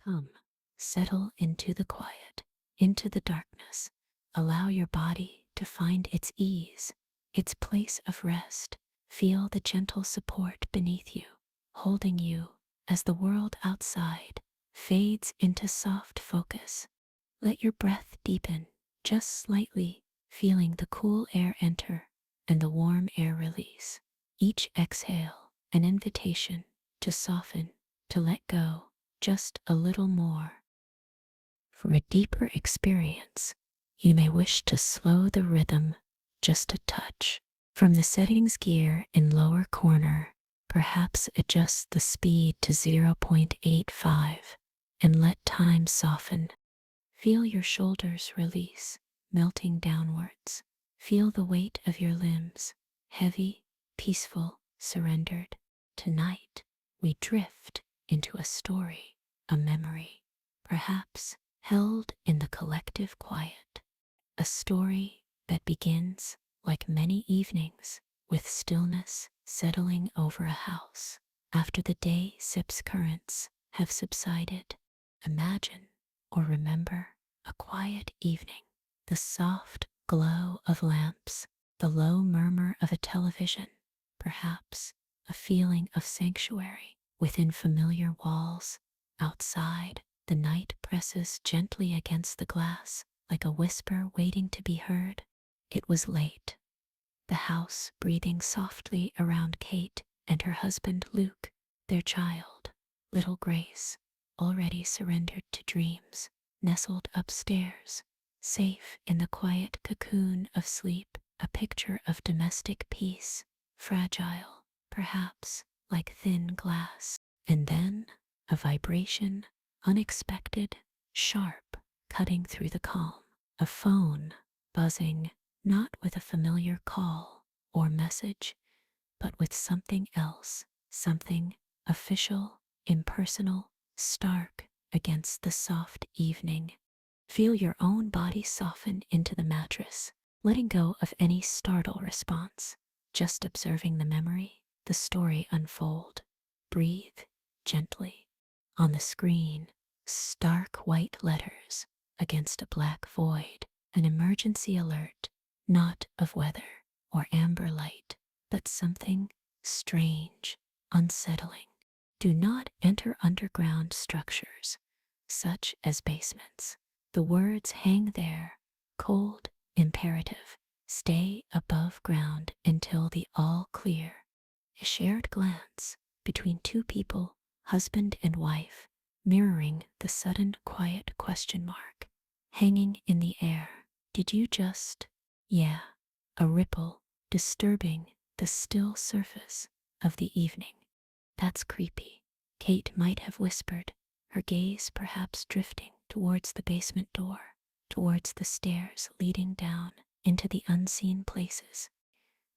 Come, settle into the quiet, into the darkness. Allow your body to find its ease, its place of rest. Feel the gentle support beneath you, holding you as the world outside fades into soft focus. Let your breath deepen just slightly, feeling the cool air enter and the warm air release. Each exhale, an invitation to soften, to let go just a little more. For a deeper experience, you may wish to slow the rhythm just a touch. From the settings gear in lower corner, perhaps adjust the speed to 0.85 and let time soften. Feel your shoulders release, melting downwards. Feel the weight of your limbs, heavy, peaceful, surrendered. Tonight, we drift into a story, a memory, perhaps held in the collective quiet. A story that begins, like many evenings, with stillness settling over a house. After the day sips currents have subsided, imagine or remember a quiet evening, the soft glow of lamps, the low murmur of a television, perhaps a feeling of sanctuary within familiar walls. Outside, the night presses gently against the glass like a whisper waiting to be heard. It was late. The house breathing softly around Kate and her husband Luke, their child, little Grace, already surrendered to dreams, nestled upstairs, safe in the quiet cocoon of sleep, a picture of domestic peace, fragile, perhaps like thin glass. And then a vibration, unexpected, sharp, cutting through the calm. A phone buzzing, not with a familiar call or message, but with something else, something official, impersonal, stark against the soft evening. Feel your own body soften into the mattress, letting go of any startle response, just observing the memory, the story unfold. Breathe gently. On the screen, stark white letters against a black void, an emergency alert, not of weather or amber light, but something strange, unsettling. Do not enter underground structures, such as basements. The words hang there, cold, imperative. Stay above ground until the all clear. A shared glance between two people, husband and wife, mirroring the sudden quiet question mark hanging in the air. Did you just? Yeah, a ripple disturbing the still surface of the evening. That's creepy, Kate might have whispered, her gaze perhaps drifting towards the basement door, towards the stairs leading down into the unseen places.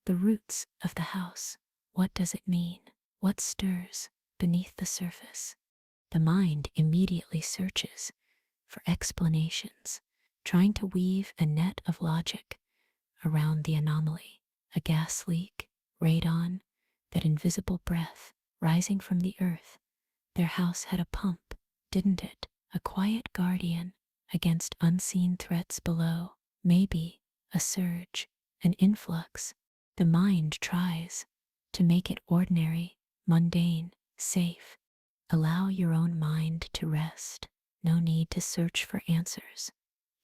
The roots of the house. What does it mean? What stirs beneath the surface? The mind immediately searches for explanations, trying to weave a net of logic around the anomaly. A gas leak, radon, that invisible breath rising from the earth. Their house had a pump, didn't it? A quiet guardian against unseen threats below. Maybe a surge, an influx. The mind tries to make it ordinary, mundane, safe. Allow your own mind to rest. No need to search for answers.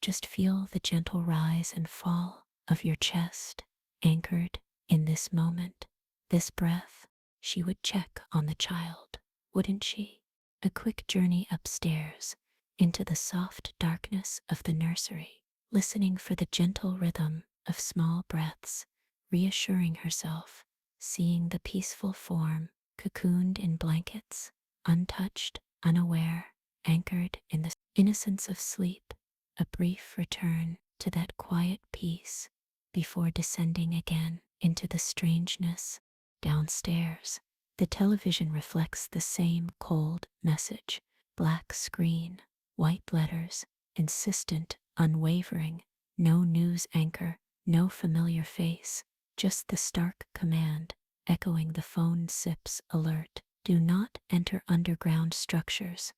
Just feel the gentle rise and fall of your chest, anchored in this moment, this breath. She would check on the child, wouldn't she? A quick journey upstairs into the soft darkness of the nursery, listening for the gentle rhythm of small breaths, reassuring herself, seeing the peaceful form cocooned in blankets, untouched, unaware, anchored in the innocence of sleep. A brief return to that quiet peace before descending again into the strangeness. Downstairs, the television reflects the same cold message. Black screen, white letters, insistent, unwavering. No news anchor, no familiar face, just the stark command, echoing the phone SIP's alert. Do not enter underground structures.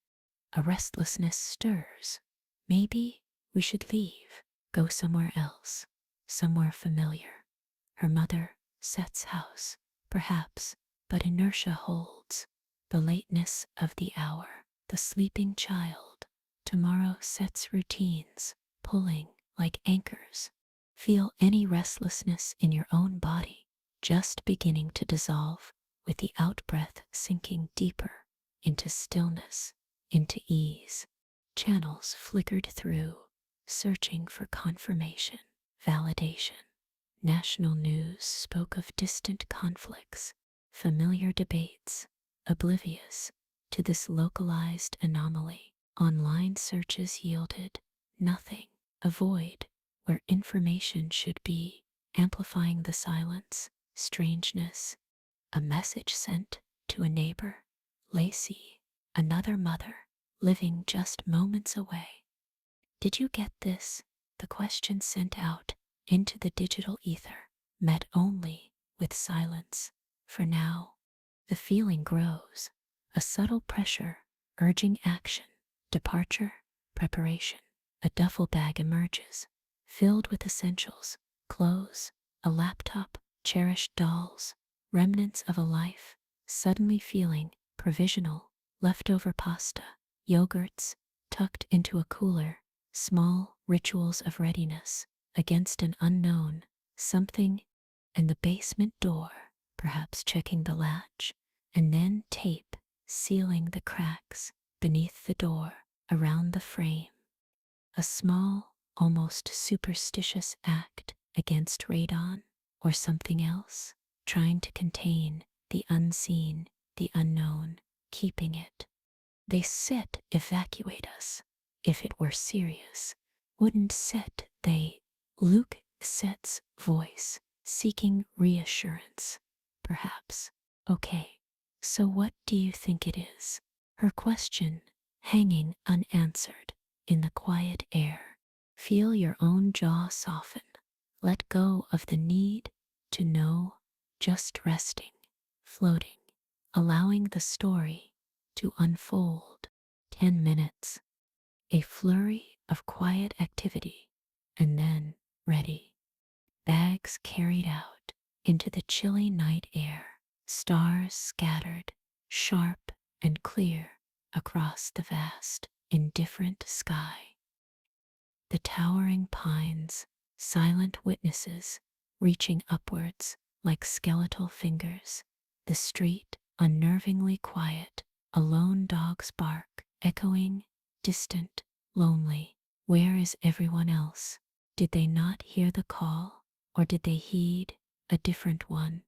A restlessness stirs. Maybe we should leave, go somewhere else, somewhere familiar. Her mother sets house, perhaps, but inertia holds. The lateness of the hour, the sleeping child. Tomorrow sets routines, pulling like anchors. Feel any restlessness in your own body, just beginning to dissolve, with the out-breath sinking deeper into stillness, into ease. Channels flickered through, searching for confirmation, validation. National news spoke of distant conflicts, familiar debates, oblivious to this localized anomaly. Online searches yielded nothing, a void where information should be, amplifying the silence, strangeness. A message sent to a neighbor, Lacey, another mother, living just moments away. Did you get this? The question sent out into the digital ether, met only with silence. For now, the feeling grows, a subtle pressure, urging action, departure, preparation. A duffel bag emerges, filled with essentials, clothes, a laptop, cherished dolls, remnants of a life, suddenly feeling provisional, leftover pasta, yogurts, tucked into a cooler, small rituals of readiness against an unknown something, and the basement door, perhaps checking the latch, and then tape sealing the cracks beneath the door, around the frame. A small, almost superstitious act against radon, or something else, trying to contain the unseen, the unknown, keeping it. They said evacuate us. If it were serious, wouldn't said they? Lueziid's voice, seeking reassurance. Perhaps. Okay. So what do you think it is? Her question, hanging unanswered in the quiet air. Feel your own jaw soften. Let go of the need to know, just resting, floating, allowing the story to unfold. 10 minutes. A flurry of quiet activity, and then ready. Bags carried out into the chilly night air, stars scattered, sharp and clear, across the vast, indifferent sky. The towering pines, silent witnesses, reaching upwards like skeletal fingers. The street, unnervingly quiet, a lone dog's bark, echoing, distant, lonely. Where is everyone else? Did they not hear the call, or did they heed a different one?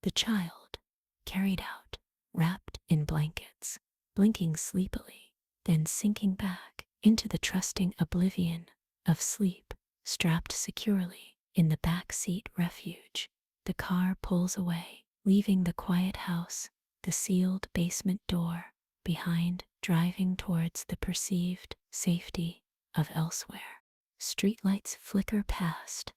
The child, carried out, wrapped in blankets, blinking sleepily, then sinking back into the trusting oblivion of sleep, strapped securely in the back seat refuge. The car pulls away, leaving the quiet house, the sealed basement door behind, driving towards the perceived safety of elsewhere. Streetlights flicker past,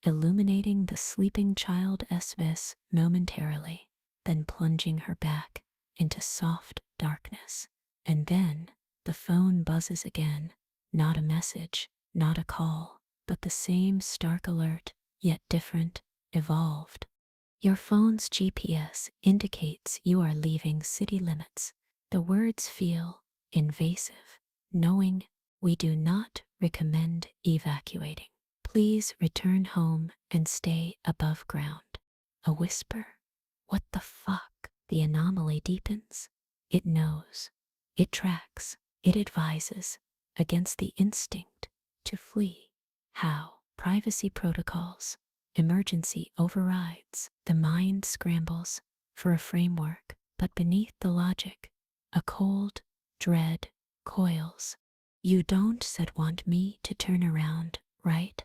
illuminating the sleeping child's face momentarily, then plunging her back into soft darkness. And then the phone buzzes again, not a message, not a call, but the same stark alert, yet different, evolved. Your phone's GPS indicates you are leaving city limits. The words feel invasive, knowing we do not recommend evacuating. Please return home and stay above ground. A whisper? What the fuck? The anomaly deepens. It knows. It tracks. It advises against the instinct to flee. How? Privacy protocols. Emergency overrides. The mind scrambles for a framework, but beneath the logic, a cold dread coils. You don't said want me to turn around, right?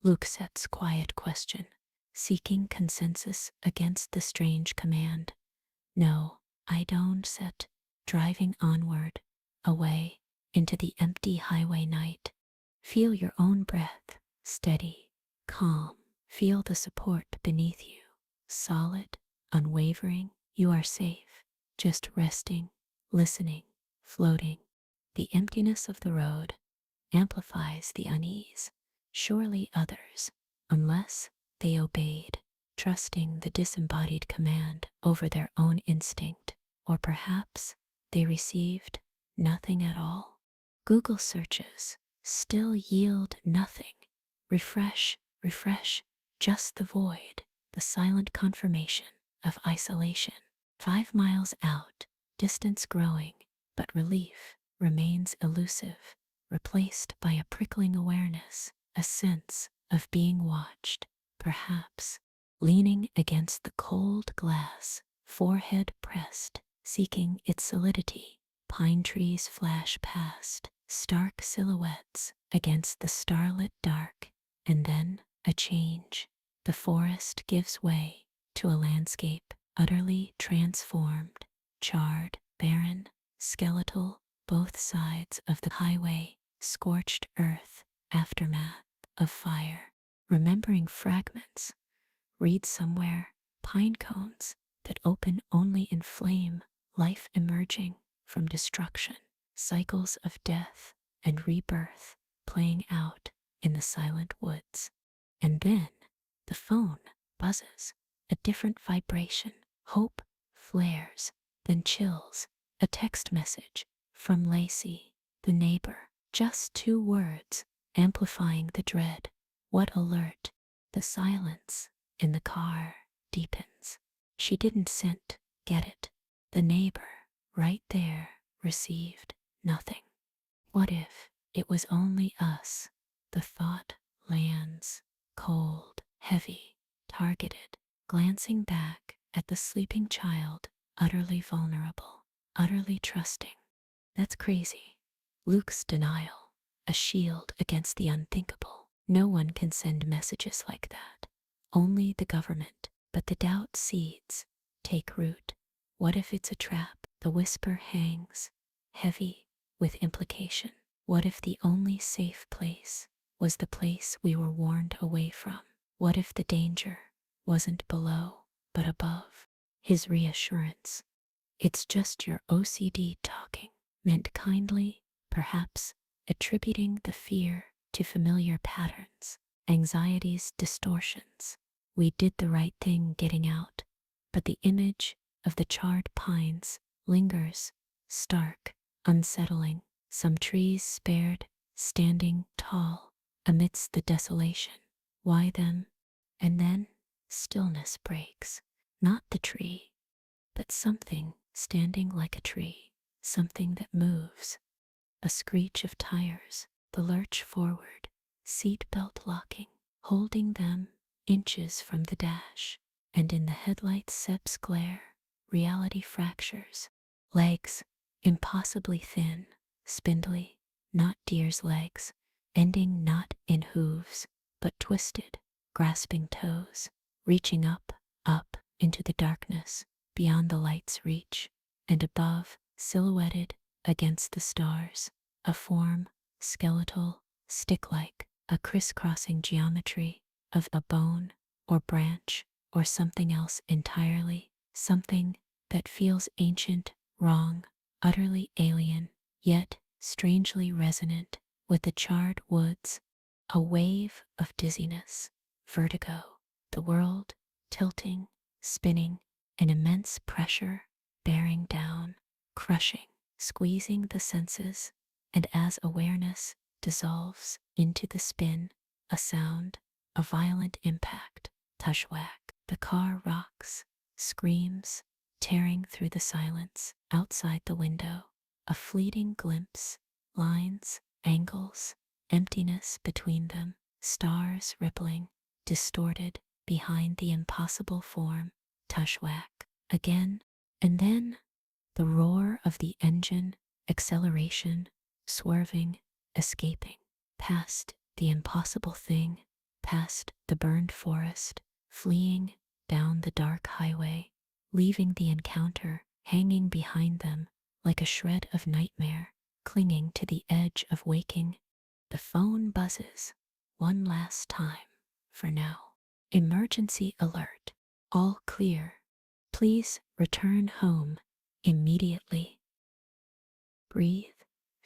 Lueziid's quiet question, seeking consensus against the strange command. No, I don't said, driving onward, away, into the empty highway night. Feel your own breath, steady, calm. Feel the support beneath you, solid, unwavering. You are safe, just resting, listening, floating. The emptiness of the road amplifies the unease. Surely others, unless they obeyed, trusting the disembodied command over their own instinct, or perhaps they received nothing at all. Google searches still yield nothing. Refresh, refresh, just the void, the silent confirmation of isolation. 5 miles out, distance growing, but relief remains elusive, replaced by a prickling awareness, a sense of being watched, perhaps. Leaning against the cold glass, forehead pressed, seeking its solidity, pine trees flash past, stark silhouettes against the starlit dark, and then a change. The forest gives way to a landscape utterly transformed, charred, barren, skeletal, both sides of the highway, scorched earth, aftermath of fire. Remembering fragments, read somewhere, pine cones that open only in flame, life emerging from destruction, cycles of death and rebirth playing out in the silent woods. And then the phone buzzes, a different vibration, hope flares, then chills, a text message from Lacey, the neighbor, just 2 words, amplifying the dread. What alert? The silence in the car deepens. She didn't get it. The neighbor, right there, received nothing. What if it was only us? The thought lands, cold, heavy, targeted, glancing back at the sleeping child, utterly vulnerable, utterly trusting. That's crazy. Luke's denial, a shield against the unthinkable. No one can send messages like that. Only the government. But the doubt seeds take root. What if it's a trap? The whisper hangs, heavy with implication. What if the only safe place was the place we were warned away from? What if the danger wasn't below, but above? His reassurance. It's just your OCD talking, meant kindly, perhaps, attributing the fear to familiar patterns, anxiety's distortions. We did the right thing getting out, but the image of the charred pines lingers, stark, unsettling, some trees spared, standing tall amidst the desolation. Why them? And then stillness breaks, not the tree, but something standing like a tree, something that moves. A screech of tires, the lurch forward, seat belt locking, holding them inches from the dash, and in the headlights' Seb's glare, reality fractures. Legs, impossibly thin, spindly, not deer's legs, ending not in hooves, but twisted, grasping toes, reaching up, up into the darkness, beyond the light's reach, and above, silhouetted against the stars, a form, skeletal, stick-like, a crisscrossing geometry of a bone or branch or something else entirely, something that feels ancient, wrong, utterly alien, yet strangely resonant with the charred woods. A wave of dizziness, vertigo, the world tilting, spinning, an immense pressure bearing down, crushing, squeezing the senses, and as awareness dissolves into the spin, a sound, a violent impact, tushwhack. The car rocks, screams, tearing through the silence. Outside the window, a fleeting glimpse, lines, angles, emptiness between them, stars rippling, distorted behind the impossible form. Tushwhack. Again, and then the roar of the engine, acceleration, swerving, escaping, past the impossible thing, past the burned forest, fleeing down the dark highway, leaving the encounter hanging behind them like a shred of nightmare, clinging to the edge of waking. The phone buzzes one last time for now. Emergency alert. All clear. Please return home immediately. Breathe,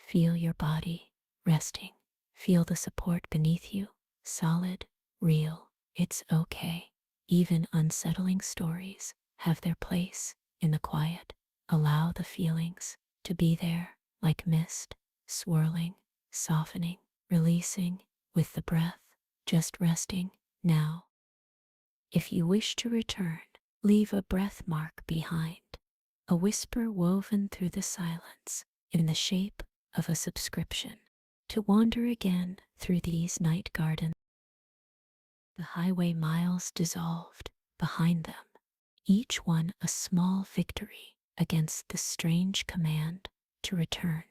Feel your body resting. Feel the support beneath you. Solid, real. It's okay. Even unsettling stories have their place in the quiet. Allow the feelings to be there, like mist, swirling, softening, releasing with the breath, just resting now. If you wish to return, leave a breath mark behind, a whisper woven through the silence in the shape of a subscription, to wander again through these night gardens. The highway miles dissolved behind them, each one a small victory against the strange command to return.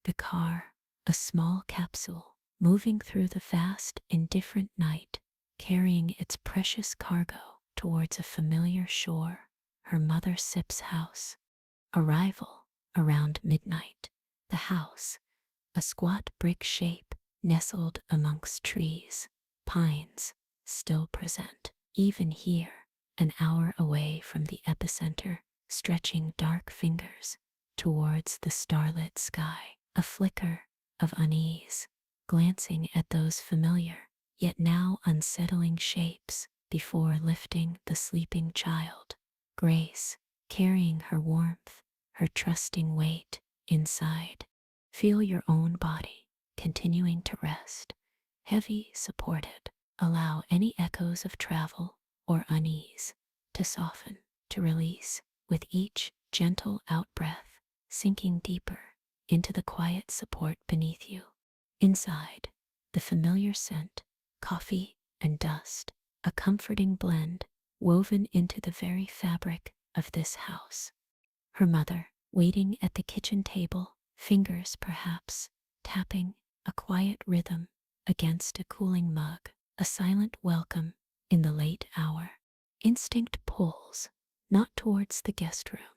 The car, a small capsule, moving through the vast, indifferent night, carrying its precious cargo towards a familiar shore, her mother Sip's house. Arrival around midnight. The house, a squat brick shape nestled amongst trees, pines, still present, even here, an hour away from the epicenter, stretching dark fingers towards the starlit sky, a flicker of unease, glancing at those familiar, yet now unsettling shapes before lifting the sleeping child. Grace, carrying her warmth, her trusting weight inside. Feel your own body continuing to rest, heavy, supported. Allow any echoes of travel or unease to soften, to release with each gentle out-breath, sinking deeper into the quiet support beneath you. Inside, the familiar scent, coffee and dust, a comforting blend woven into the very fabric of this house. Her mother, waiting at the kitchen table, fingers perhaps tapping a quiet rhythm against a cooling mug, a silent welcome in the late hour. Instinct pulls, not towards the guest room,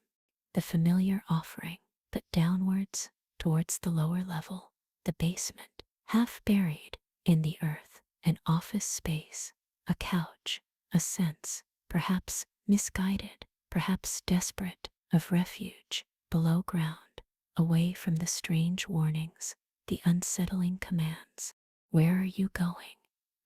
the familiar offering, but downwards towards the lower level, the basement, half buried in the earth, an office space, a couch, a sense, perhaps misguided, perhaps desperate, of refuge below ground, away from the strange warnings, the unsettling commands. Where are you going?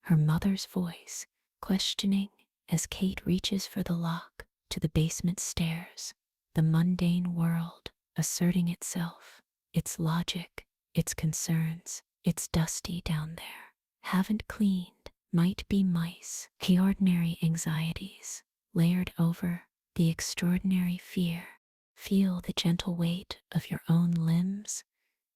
Her mother's voice, questioning as Kate reaches for the lock to the basement stairs, the mundane world asserting itself, its logic, its concerns. It's dusty down there. Haven't cleaned, might be mice. The ordinary anxieties layered over the extraordinary fear. Feel the gentle weight of your own limbs,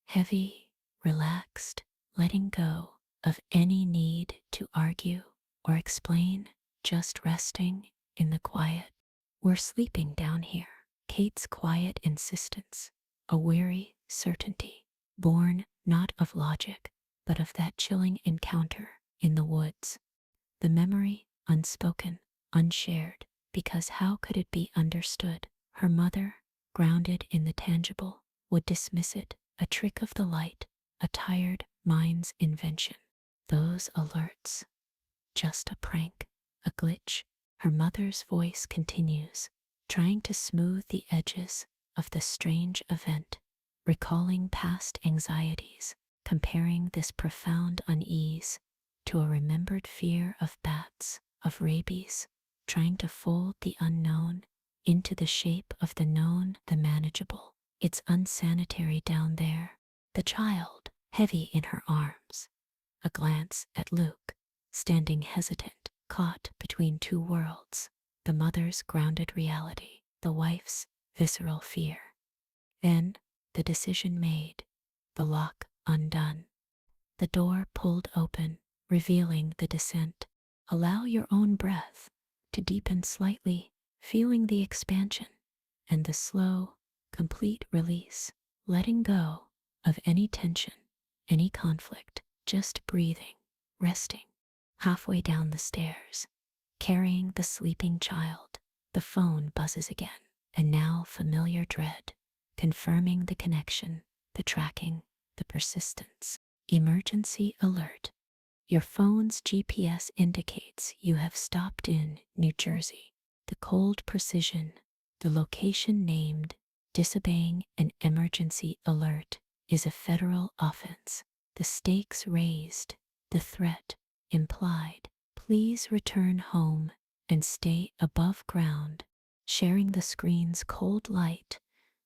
heavy, relaxed, letting go of any need to argue or explain, just resting in the quiet. We're sleeping down here. Kate's quiet insistence, a weary certainty, born not of logic, but of that chilling encounter in the woods. The memory, unspoken, unshared, because how could it be understood? Her mother, grounded in the tangible, would dismiss it, a trick of the light, a tired mind's invention. Those alerts, just a prank, a glitch. Her mother's voice continues, trying to smooth the edges of the strange event, recalling past anxieties, comparing this profound unease to a remembered fear of bats, of rabies, trying to fold the unknown into the shape of the known, the manageable. It's unsanitary down there. The child, heavy in her arms. A glance at Luke, standing hesitant, caught between two worlds. The mother's grounded reality, the wife's visceral fear. Then, the decision made, the lock undone. The door pulled open, revealing the descent. Allow your own breath to deepen slightly, feeling the expansion and the slow, complete release, letting go of any tension, any conflict, just breathing, resting. Halfway down the stairs, carrying the sleeping child, the phone buzzes again, and now familiar dread, confirming the connection, the tracking, the persistence. Emergency alert. Your phone's GPS indicates you have stopped in New Jersey. The cold precision, the location named, disobeying an emergency alert is a federal offense. The stakes raised, the threat implied. Please return home and stay above ground, sharing the screen's cold light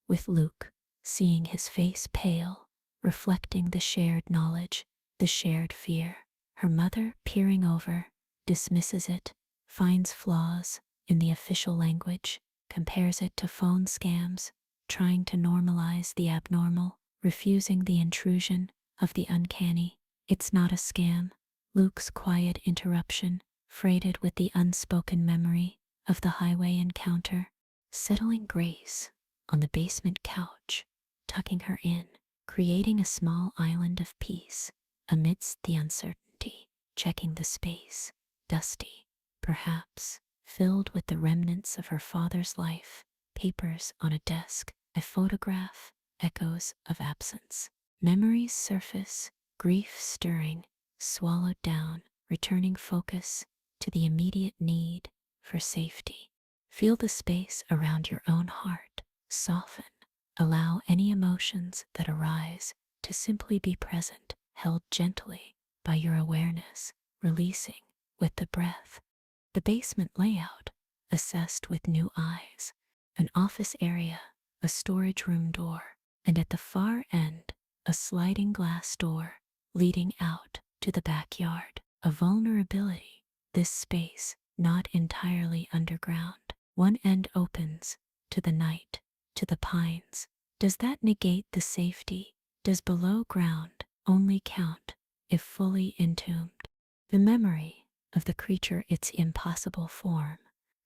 with Luke, seeing his face pale, reflecting the shared knowledge, the shared fear. Her mother, peering over, dismisses it, finds flaws in the official language, compares it to phone scams, trying to normalize the abnormal, refusing the intrusion of the uncanny. It's not a scam. Luke's quiet interruption, freighted with the unspoken memory of the highway encounter, settling Grace on the basement couch, tucking her in, creating a small island of peace amidst the uncertainty, checking the space, dusty, perhaps, filled with the remnants of her father's life, papers on a desk, a photograph, echoes of absence. Memories surface, grief stirring, swallowed down, returning focus to the immediate need for safety. Feel the space around your own heart soften. Allow any emotions that arise to simply be present, held gently by your awareness, releasing with the breath. The basement layout, assessed with new eyes, an office area, a storage room door, and at the far end, a sliding glass door leading out to the backyard. A vulnerability, this space not entirely underground. One end opens to the night, to the pines. Does that negate the safety? Does below ground only count if fully entombed? The memory of the creature, its impossible form,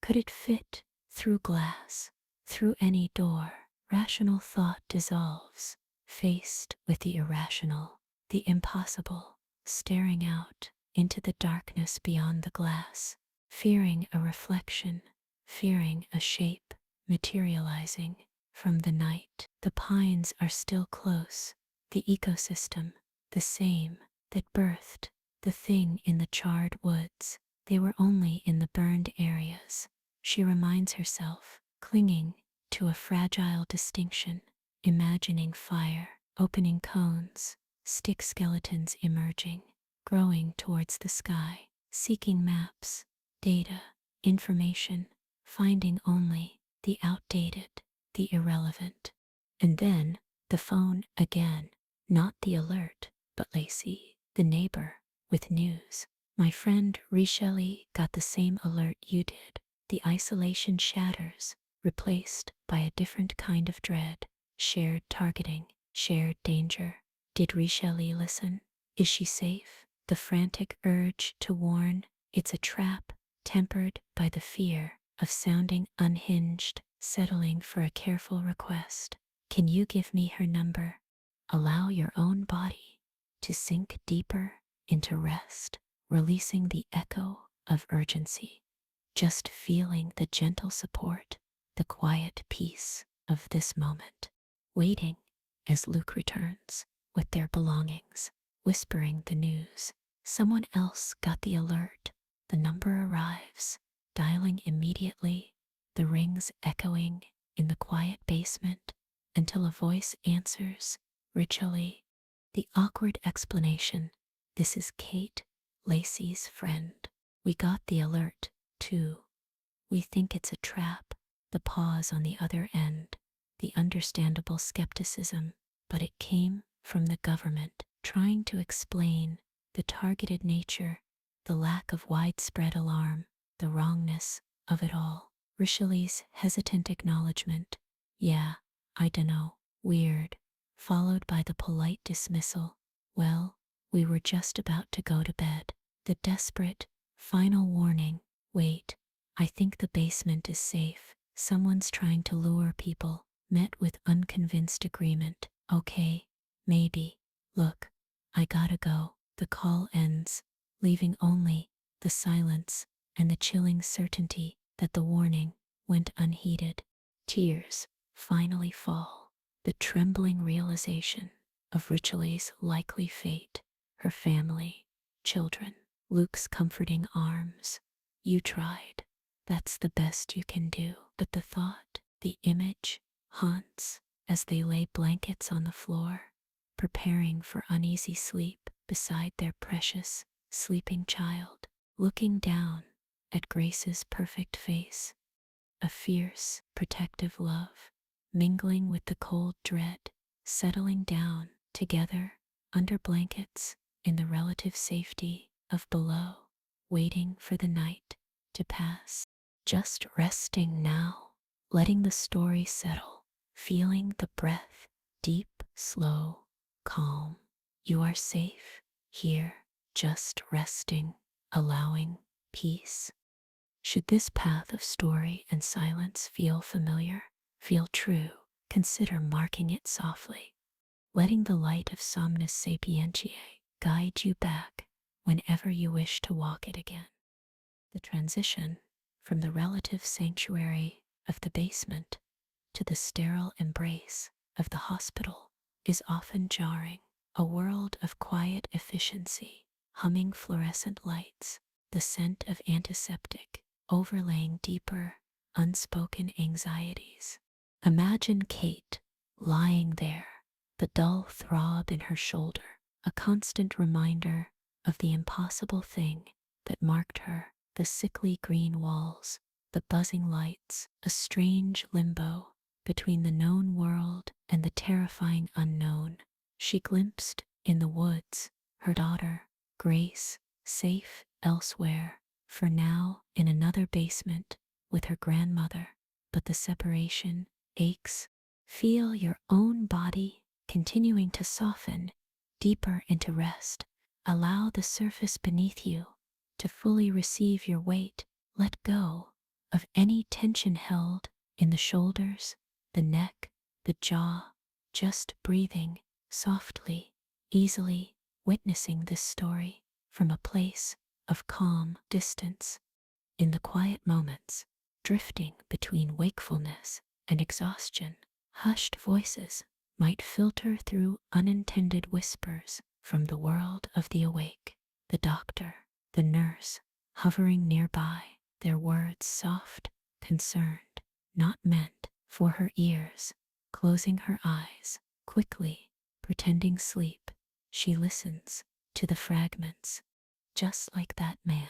could it fit through glass, through any door? Rational thought dissolves, faced with the irrational, the impossible, staring out into the darkness beyond the glass, fearing a reflection, fearing a shape materializing from the night. The pines are still close, the ecosystem the same that birthed the thing in the charred woods. They were only in the burned areas. She reminds herself, clinging to a fragile distinction, imagining fire, opening cones, stick skeletons emerging, growing towards the sky, seeking maps, data, information, finding only the outdated, the irrelevant. And then, the phone again, not the alert, but Lacey, the neighbor, with news. My friend Richelle got the same alert you did. The isolation shatters, replaced by a different kind of dread, shared targeting, shared danger. Did Richelle listen? Is she safe? The frantic urge to warn, it's a trap, tempered by the fear of sounding unhinged, settling for a careful request. Can you give me her number? Allow your own body to sink deeper into rest, releasing the echo of urgency, just feeling the gentle support, the quiet peace of this moment, waiting as Luke returns with their belongings, whispering the news. Someone else got the alert. The number arrives, dialing immediately, the rings echoing in the quiet basement until a voice answers, Richelle. The awkward explanation. This is Kate, Lacey's friend. We got the alert, too. We think it's a trap. The pause on the other end, the understandable skepticism, but it came from the government, trying to explain the targeted nature, the lack of widespread alarm, the wrongness of it all. Richelle's hesitant acknowledgement, yeah, I dunno, weird, followed by the polite dismissal, well, we were just about to go to bed. The desperate, final warning, wait, I think the basement is safe. Someone's trying to lure people, met with unconvinced agreement. Okay, maybe. Look, I gotta go. The call ends, leaving only the silence and the chilling certainty that the warning went unheeded. Tears finally fall. The trembling realization of Richelle's likely fate, her family, children, Luke's comforting arms. You tried. That's the best you can do. But the thought, the image, haunts as they lay blankets on the floor, preparing for uneasy sleep beside their precious, sleeping child, looking down at Grace's perfect face, a fierce, protective love, mingling with the cold dread, settling down together under blankets in the relative safety of below, waiting for the night to pass. Just resting now, letting the story settle, feeling the breath, deep, slow, calm. You are safe here, just resting, allowing peace. Should this path of story and silence feel familiar, feel true, consider marking it softly, letting the light of Somnus Sapientiae guide you back whenever you wish to walk it again. The transition from the relative sanctuary of the basement to the sterile embrace of the hospital is often jarring, a world of quiet efficiency, humming fluorescent lights, the scent of antiseptic overlaying deeper, unspoken anxieties. Imagine Kate lying there, the dull throb in her shoulder, a constant reminder of the impossible thing that marked her, the sickly green walls, the buzzing lights, a strange limbo between the known world and the terrifying unknown. She glimpsed in the woods her daughter, Grace, safe elsewhere, for now in another basement with her grandmother, but the separation aches. Feel your own body continuing to soften deeper into rest. Allow the surface beneath you to fully receive your weight. Let go of any tension held in the shoulders, the neck, the jaw, just breathing softly, easily, witnessing this story from a place of calm distance. In the quiet moments, drifting between wakefulness and exhaustion, hushed voices might filter through unintended whispers from the world of the awake. The doctor, the nurse, hovering nearby, their words soft, concerned, not meant for her ears. Closing her eyes, quickly, pretending sleep, she listens to the fragments. Just like that man,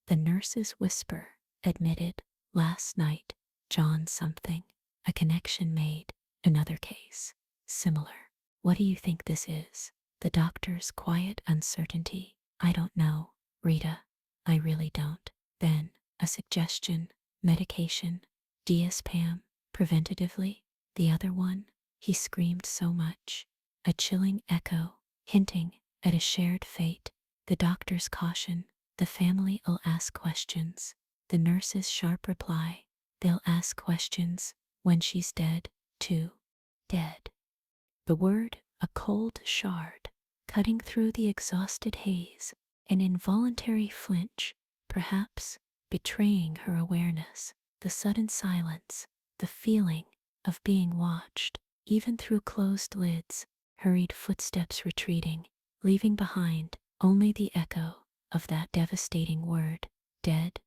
the nurse's whisper admitted, last night, John something, a connection made, another case, similar. What do you think this is? The doctor's quiet uncertainty. I don't know, Rita. I really don't. Then, a suggestion, medication, diazepam, preventatively. The other one, he screamed so much. A chilling echo, hinting at a shared fate. The doctor's caution, the family'll ask questions. The nurse's sharp reply, they'll ask questions when she's dead, too. Dead. The word, a cold shard, cutting through the exhausted haze, an involuntary flinch, perhaps betraying her awareness, the sudden silence, the feeling of being watched, even through closed lids, hurried footsteps retreating, leaving behind only the echo of that devastating word, dead.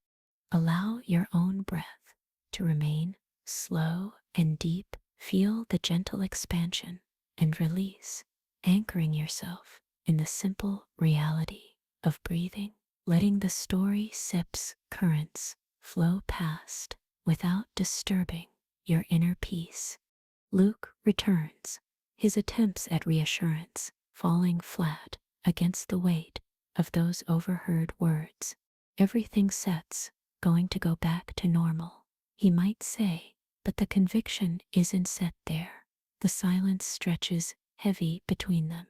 Allow your own breath to remain slow and deep. Feel the gentle expansion and release, anchoring yourself in the simple reality of breathing, letting the story sips currents flow past without disturbing your inner peace. Luke returns, his attempts at reassurance falling flat against the weight of those overheard words. Everything sets, going to go back to normal, he might say, but the conviction isn't set there. The silence stretches heavy between them.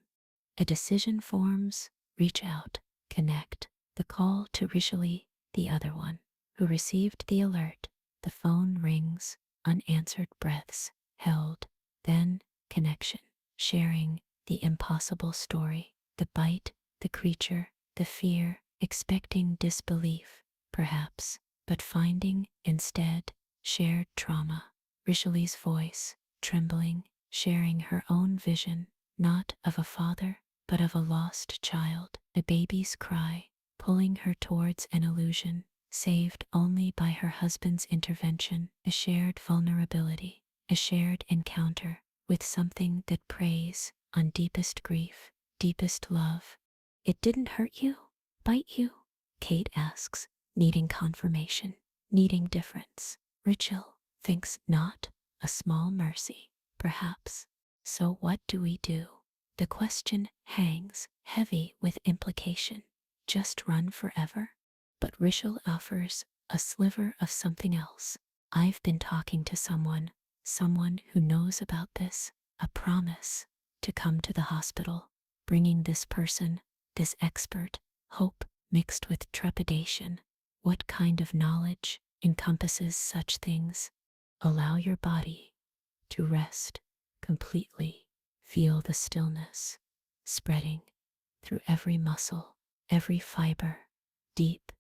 A decision forms, reach out, connect. The call to Richelieu, the other one, who received the alert. The phone rings, unanswered breaths held, then connection, sharing the impossible story, the bite, the creature, the fear, expecting disbelief, perhaps, but finding, instead, shared trauma. Richelieu's voice, trembling, sharing her own vision, not of a father, but of a lost child, a baby's cry, pulling her towards an illusion, saved only by her husband's intervention, a shared vulnerability, a shared encounter with something that prays on deepest grief, deepest love. It didn't hurt you? Bite you? Kate asks, needing confirmation, needing difference. Rachel thinks not. A small mercy, perhaps. So what do we do? The question hangs heavy with implication. Just run forever? But Rachel offers a sliver of something else. I've been talking to someone who knows about this, a promise to come to the hospital, bringing this person, this expert, hope mixed with trepidation. What kind of knowledge encompasses such things? Allow your body to rest completely. Feel the stillness spreading through every muscle, every fiber. Deep,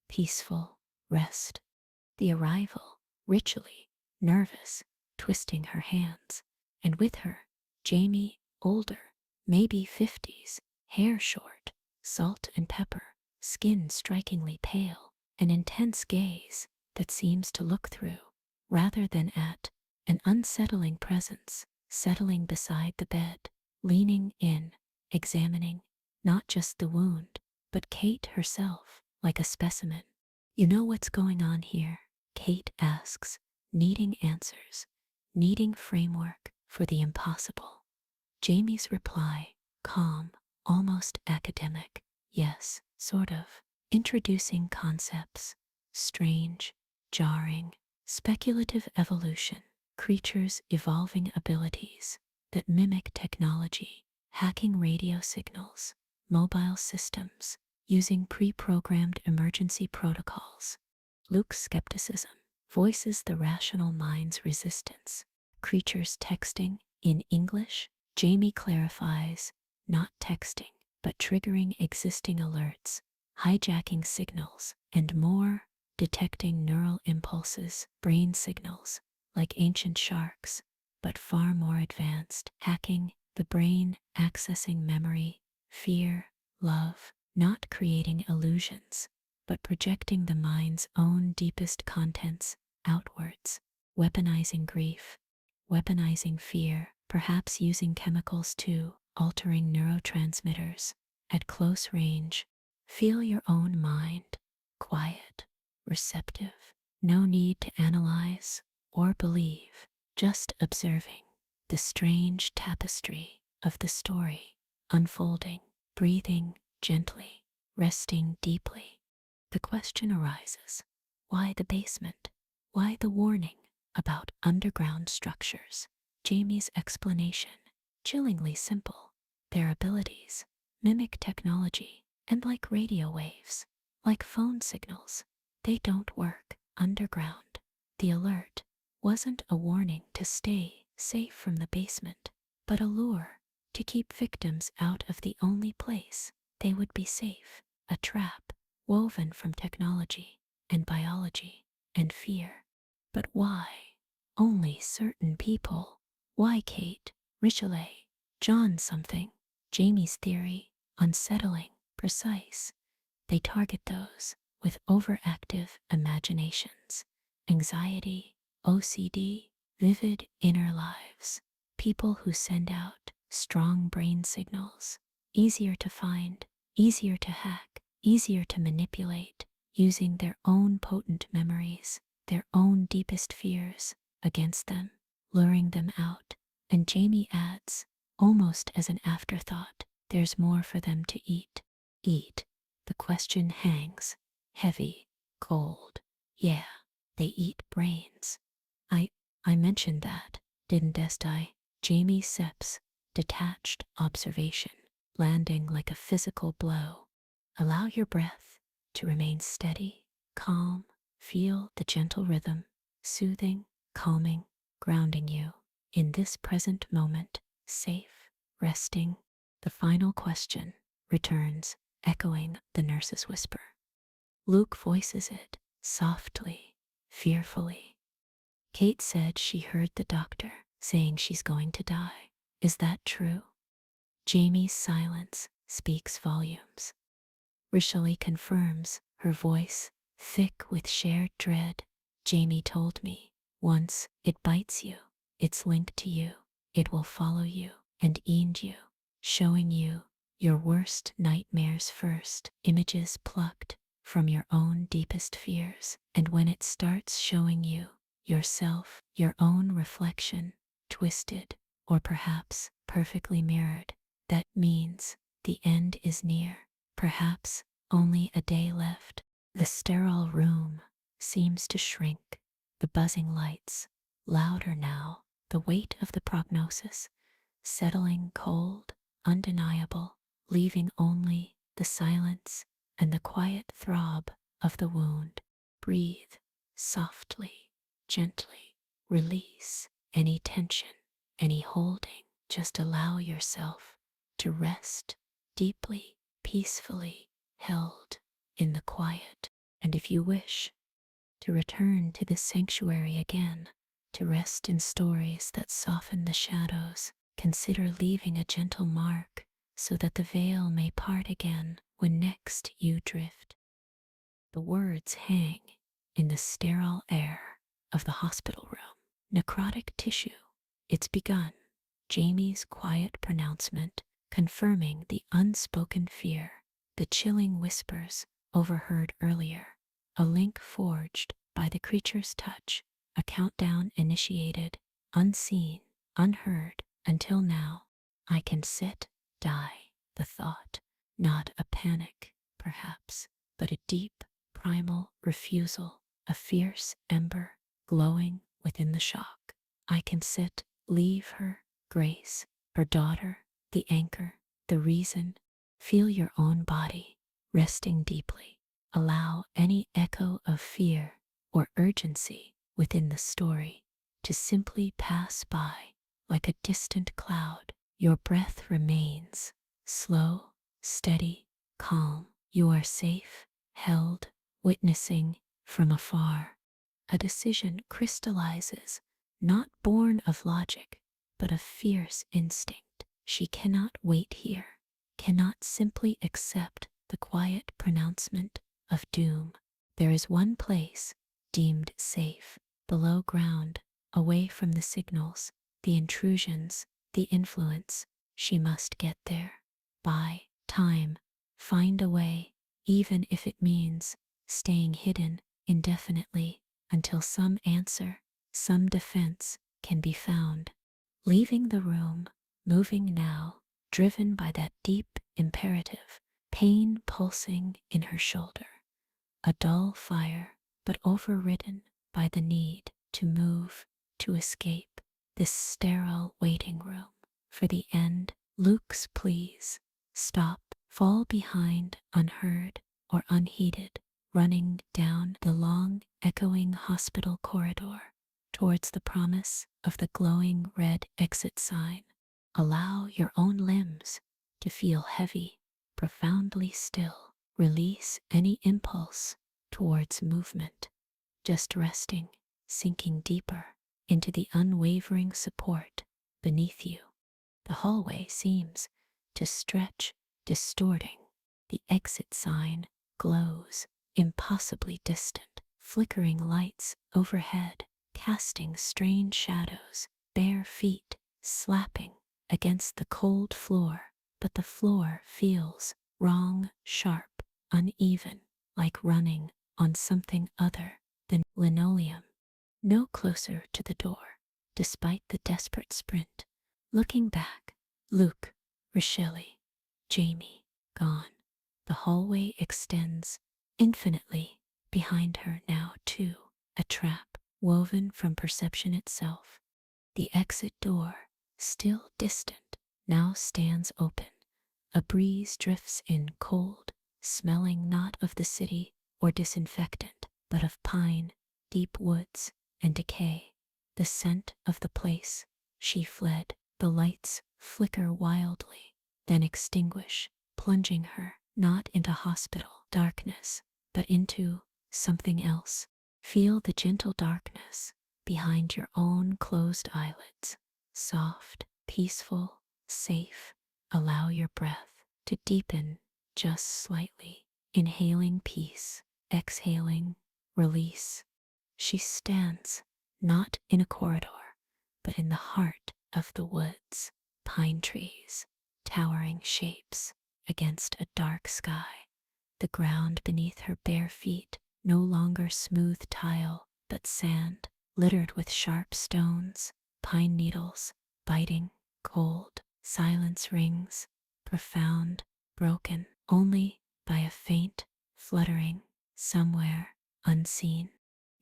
peaceful rest. The arrival, ritually, nervous, twisting her hands. And with her, Jamie, older, maybe 50s, hair short, salt and pepper, skin strikingly pale, an intense gaze that seems to look through, rather than at, an unsettling presence, settling beside the bed, leaning in, examining, not just the wound, but Kate herself, like a specimen. You know what's going on here? Kate asks, needing answers, needing framework for the impossible. Jamie's reply, calm, almost academic. Yes, sort of. Introducing concepts. Strange, jarring, speculative evolution. Creatures evolving abilities that mimic technology. Hacking radio signals. Mobile systems. Using pre-programmed emergency protocols. Luke's skepticism voices the rational mind's resistance. Creatures texting in English. Jamie clarifies, not texting, but triggering existing alerts, hijacking signals, and more, detecting neural impulses, brain signals, like ancient sharks, but far more advanced. Hacking the brain, accessing memory, fear, love, not creating illusions, but projecting the mind's own deepest contents outwards, weaponizing grief, weaponizing fear, perhaps using chemicals too, altering neurotransmitters. At close range, feel your own mind, quiet, receptive, no need to analyze or believe, just observing the strange tapestry of the story, unfolding, breathing gently, resting deeply. The question arises, why the basement? Why the warning about underground structures? Jamie's explanation, chillingly simple. Their abilities mimic technology, and like radio waves, like phone signals, they don't work underground. The alert wasn't a warning to stay safe from the basement, but a lure to keep victims out of the only place they would be safe, a trap woven from technology and biology and fear. But why? Only certain people. Why Kate, Richelieu, John something? Jamie's theory, unsettling, precise. They target those with overactive imaginations, anxiety, OCD, vivid inner lives, people who send out strong brain signals, easier to find, easier to hack, easier to manipulate, using their own potent memories, their own deepest fears against them, luring them out. And Jamie adds, almost as an afterthought, there's more for them to eat. Eat. The question hangs, heavy, cold. Yeah, they eat brains. I mentioned that, didn't I? Jamie sips, detached observation, landing like a physical blow. Allow your breath to remain steady, calm. Feel the gentle rhythm, soothing, calming, grounding you in this present moment, safe, resting. The final question returns, echoing the nurse's whisper. Luke voices it, softly, fearfully. Kate said she heard the doctor saying she's going to die. Is that true? Jamie's silence speaks volumes. Richelieu confirms, her voice thick with shared dread. Jamie told me, once it bites you, it's linked to you, it will follow you and end you. showing you your worst nightmares first, images plucked from your own deepest fears. And when it starts showing you yourself, your own reflection, twisted or perhaps perfectly mirrored, that means the end is near. Perhaps only a day left. The sterile room seems to shrink, the buzzing lights louder now, the weight of the prognosis settling cold, undeniable, leaving only the silence and the quiet throb of the wound. Breathe softly, gently, release any tension, any holding. Just allow yourself to rest deeply, peacefully, held in the quiet. And if you wish to return to this sanctuary again, to rest in stories that soften the shadows, consider leaving a gentle mark so that the veil may part again when next you drift. The words hang in the sterile air of the hospital room. Necrotic tissue. It's begun. Jamie's quiet pronouncement confirming the unspoken fear, the chilling whispers overheard earlier, a link forged by the creature's touch, a countdown initiated, unseen, unheard, until now. I can sit, die, the thought, not a panic, perhaps, but a deep, primal refusal, a fierce ember glowing within the shock. I can sit, leave her, Grace, her daughter, the anchor, the reason. Feel your own body resting deeply. Allow any echo of fear or urgency within the story to simply pass by like a distant cloud. Your breath remains slow, steady, calm. You are safe, held, witnessing from afar. A decision crystallizes, not born of logic, but of fierce instinct. She cannot wait here, cannot simply accept the quiet pronouncement of doom. There is one place deemed safe, below ground, away from the signals, the intrusions, the influence. She must get there. Buy time, find a way, even if it means staying hidden indefinitely until some answer, some defense can be found. Leaving the room, moving now, driven by that deep imperative, pain pulsing in her shoulder. A dull fire, but overridden by the need to move, to escape this sterile waiting room. For the end, Luke's pleas, stop, fall behind, unheard or unheeded, running down the long, echoing hospital corridor towards the promise of the glowing red exit sign. Allow your own limbs to feel heavy, profoundly still. Release any impulse towards movement, just resting, sinking deeper into the unwavering support beneath you. The hallway seems to stretch, distorting. The exit sign glows, impossibly distant. Flickering lights overhead, casting strange shadows. Bare feet slapping against the cold floor, but the floor feels wrong, sharp, uneven, like running on something other than linoleum. No closer to the door, despite the desperate sprint. Looking back, Luke, Rochelle, Jamie, gone. The hallway extends infinitely behind her now too, a trap woven from perception itself. The exit door, still distant, now stands open. A breeze drifts in cold, smelling not of the city or disinfectant, but of pine, deep woods, and decay. The scent of the place she fled. The lights flicker wildly, then extinguish, plunging her not into hospital darkness, but into something else. Feel the gentle darkness behind your own closed eyelids. Soft, peaceful, safe. Allow your breath to deepen just slightly. Inhaling peace, exhaling release. She stands not in a corridor, but in the heart of the woods. Pine trees, towering shapes against a dark sky. The ground beneath her bare feet, no longer smooth tile, but sand, littered with sharp stones, pine needles, biting, cold, silence rings, profound, broken only by a faint fluttering somewhere unseen.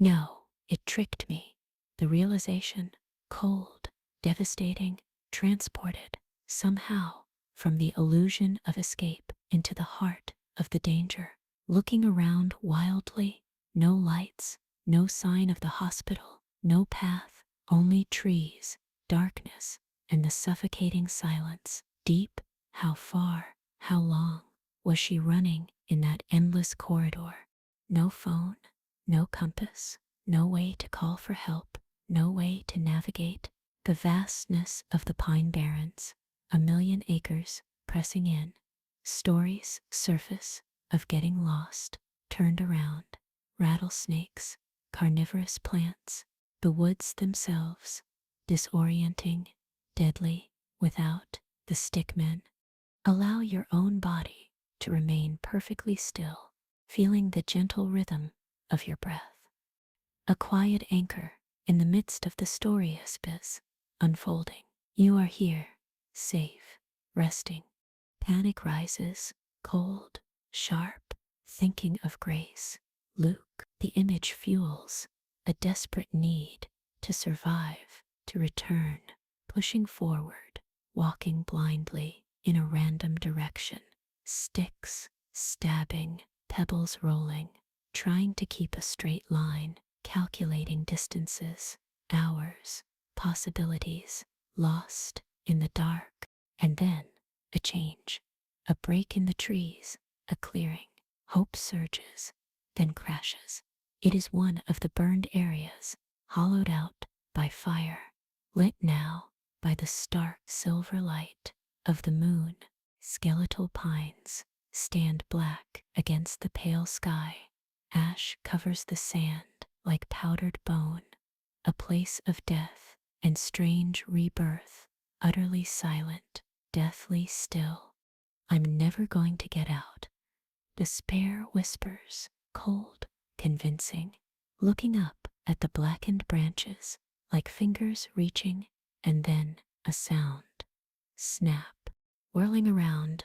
No, it tricked me. The realization, cold, devastating, transported, somehow, from the illusion of escape into the heart of the danger. Looking around wildly, no lights, no sign of the hospital, no path, only trees, darkness, and the suffocating silence. Deep, how far, how long was she running in that endless corridor? No phone, no compass, no way to call for help, no way to navigate the vastness of the Pine Barrens, a million acres pressing in. Stories surface of getting lost, turned around, rattlesnakes, carnivorous plants, the woods themselves, disorienting, deadly, without the stickmen. Allow your own body to remain perfectly still, feeling the gentle rhythm of your breath. A quiet anchor in the midst of the story abyss unfolding. You are here, safe, resting. Panic rises, cold, sharp, thinking of grace. Luke, the image fuels a desperate need to survive, to return, pushing forward, walking blindly in a random direction. Sticks, stabbing, pebbles rolling, trying to keep a straight line, calculating distances, hours, possibilities, lost in the dark. And then a change, a break in the trees, a clearing. Hope surges, then crashes. It is one of the burned areas, hollowed out by fire, lit now by the stark silver light of the moon. Skeletal pines stand black against the pale sky. Ash covers the sand like powdered bone, a place of death and strange rebirth, utterly silent, deathly still. I'm never going to get out. Despair whispers, cold, convincing, looking up at the blackened branches like fingers reaching, and then a sound. Snap, whirling around,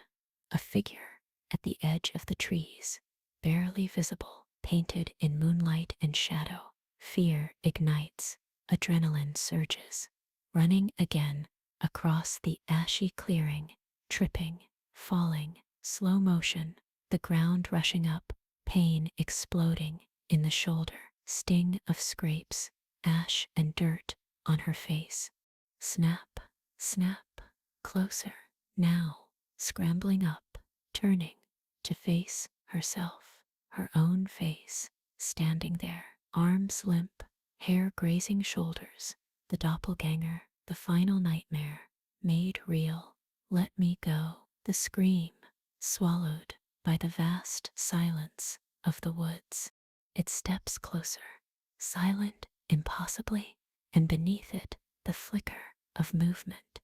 a figure at the edge of the trees, barely visible, painted in moonlight and shadow. Fear ignites, adrenaline surges, running again across the ashy clearing, tripping, falling, slow motion, the ground rushing up, pain exploding in the shoulder, sting of scrapes, ash and dirt on her face. Snap, snap, closer, now, scrambling up, turning to face herself, her own face, standing there, arms limp, hair grazing shoulders, the doppelganger, the final nightmare, made real. Let me go. The scream, swallowed by the vast silence of the woods. It steps closer, silent impossibly, and beneath it the flicker of movement,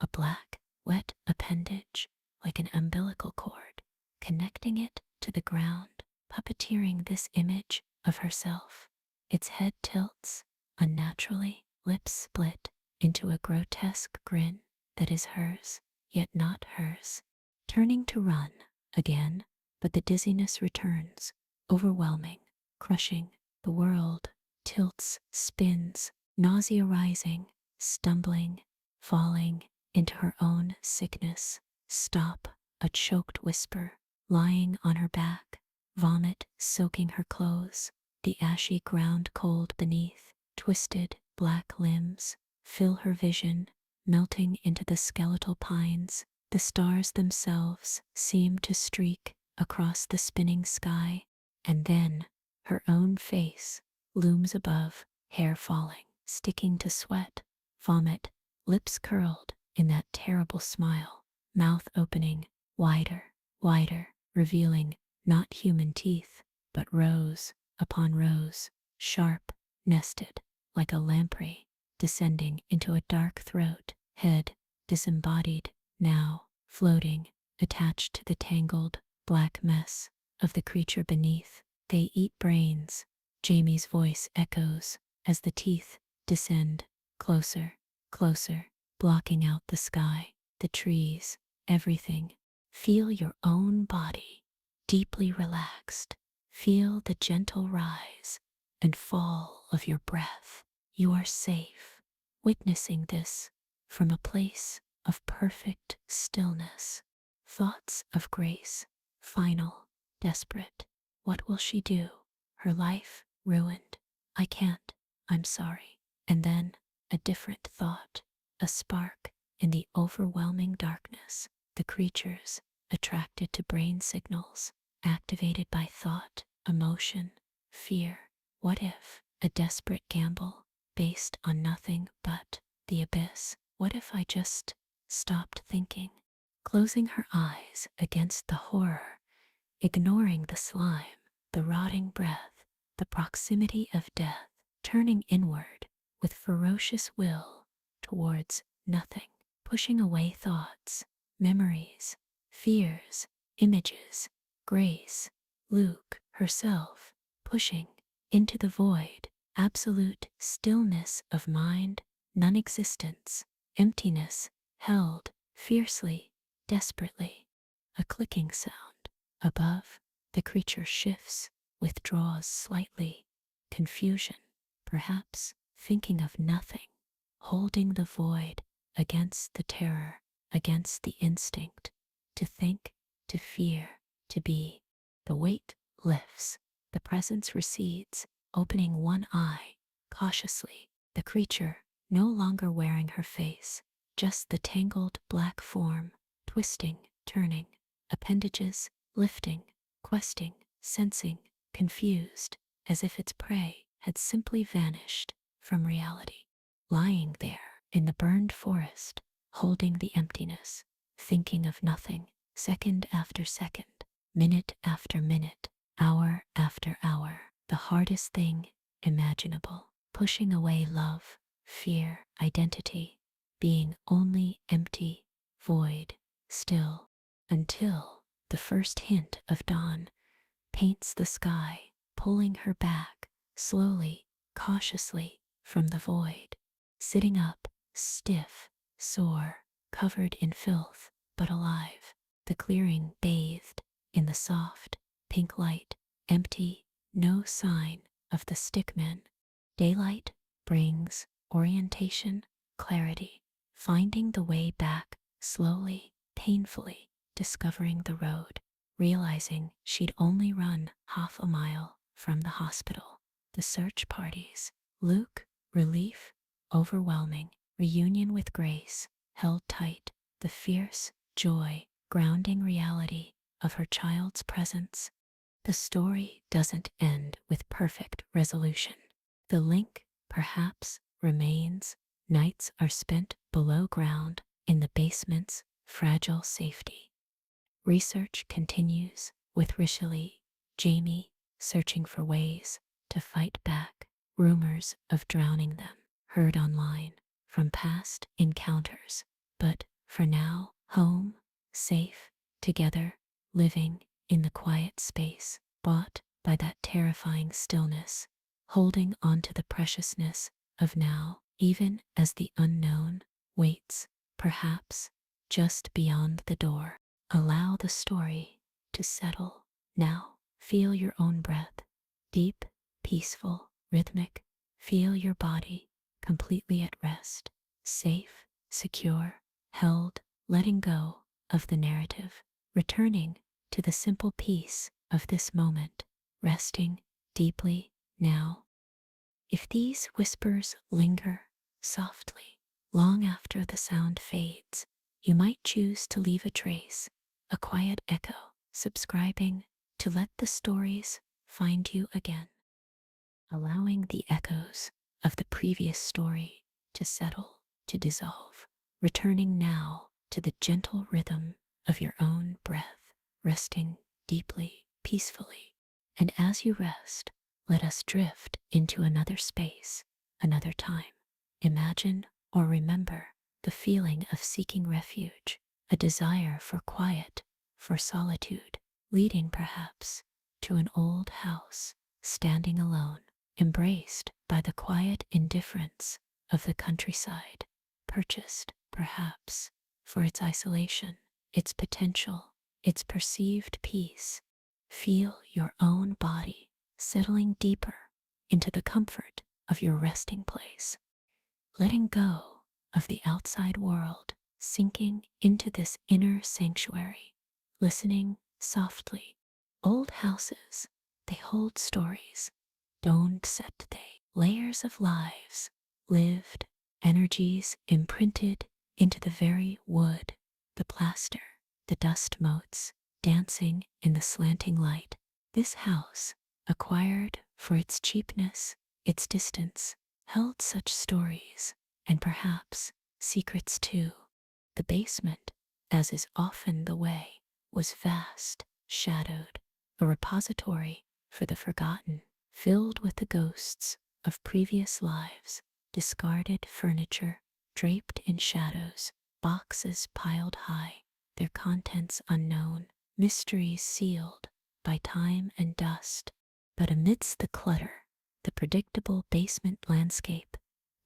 a black, wet appendage like an umbilical cord, connecting it to the ground, puppeteering this image of herself. Its head tilts, unnaturally, lips split into a grotesque grin that is hers, yet not hers. Turning to run again, but the dizziness returns, overwhelming, crushing. The world tilts, spins, nausea rising, stumbling, falling into her own sickness. Stop, a choked whisper, lying on her back, vomit soaking her clothes, the ashy ground cold beneath, twisted black limbs fill her vision, melting into the skeletal pines. The stars themselves seem to streak across the spinning sky, and then her own face looms above, hair falling, sticking to sweat, vomit, lips curled in that terrible smile, mouth opening wider, wider, revealing not human teeth, but rows upon rows, sharp, nested, like a lamprey, descending into a dark throat, head disembodied, now floating, attached to the tangled, black mess of the creature beneath. They eat brains. Jamie's voice echoes as the teeth descend closer, closer, blocking out the sky, the trees, everything. Feel your own body deeply relaxed. Feel the gentle rise and fall of your breath. You are safe, witnessing this from a place of perfect stillness. Thoughts of Grace, final, desperate. What will she do? Her life ruined. I can't. I'm sorry. And then a different thought, a spark in the overwhelming darkness. The creatures, attracted to brain signals, activated by thought, emotion, fear. What if? A desperate gamble based on nothing but the abyss. What if I just stopped thinking? Closing her eyes against the horror, ignoring the slime, the rotting breath, the proximity of death, turning inward with ferocious will towards nothing, pushing away thoughts, memories, fears, images. Grace, Luke, herself, pushing into the void, absolute stillness of mind, non-existence, emptiness, held fiercely, desperately. A clicking sound. Above, the creature shifts, withdraws slightly. Confusion, perhaps thinking of nothing, holding the void against the terror, against the instinct. To think, to fear, to be. The weight lifts, the presence recedes, opening one eye, cautiously. The creature, no longer wearing her face, just the tangled black form, twisting, turning, appendages lifting, questing, sensing, confused, as if its prey had simply vanished from reality. Lying there in the burned forest, holding the emptiness, thinking of nothing, second after second, minute after minute, hour after hour, the hardest thing imaginable, pushing away love, fear, identity, being only empty, void, still, until the first hint of dawn paints the sky, pulling her back, slowly, cautiously, from the void. Sitting up, stiff, sore, covered in filth, but alive, the clearing bathed in the soft, pink light, empty, no sign of the stickmen. Daylight brings orientation, clarity, finding the way back, slowly, painfully, discovering the road, realizing she'd only run half a mile from the hospital. The search parties, Luke, relief, overwhelming, reunion with Grace, held tight, the fierce joy, grounding reality of her child's presence. The story doesn't end with perfect resolution. The link, perhaps, remains. Nights are spent below ground in the basement's fragile safety. Research continues with Richelieu, Jamie, searching for ways to fight back. Rumors of drowning them, heard online from past encounters. But for now, home, safe, together, living in the quiet space, bought by that terrifying stillness, holding on to the preciousness of now, even as the unknown waits, perhaps, just beyond the door. Allow the story to settle. Now, feel your own breath, deep, peaceful, rhythmic. Feel your body completely at rest, safe, secure, held, letting go of the narrative, returning to the simple peace of this moment, resting deeply now. If these whispers linger softly, long after the sound fades, you might choose to leave a trace, a quiet echo, subscribing to let the stories find you again, allowing the echoes of the previous story to settle, to dissolve, returning now to the gentle rhythm of your own breath, resting deeply, peacefully. And as you rest, let us drift into another space, another time. Imagine or remember the feeling of seeking refuge, a desire for quiet, for solitude, leading perhaps to an old house standing alone, embraced by the quiet indifference of the countryside, purchased perhaps for its isolation, its potential, its perceived peace. Feel your own body settling deeper into the comfort of your resting place, letting go of the outside world, sinking into this inner sanctuary, listening softly. Old houses, they hold stories, don't set they, layers of lives, lived, energies imprinted into the very wood, the plaster, the dust motes, dancing in the slanting light. This house, acquired for its cheapness, its distance, held such stories, and perhaps secrets too. The basement, as is often the way, was vast, shadowed, a repository for the forgotten, filled with the ghosts of previous lives, discarded furniture, draped in shadows, boxes piled high, their contents unknown, mysteries sealed by time and dust. But amidst the clutter, the predictable basement landscape,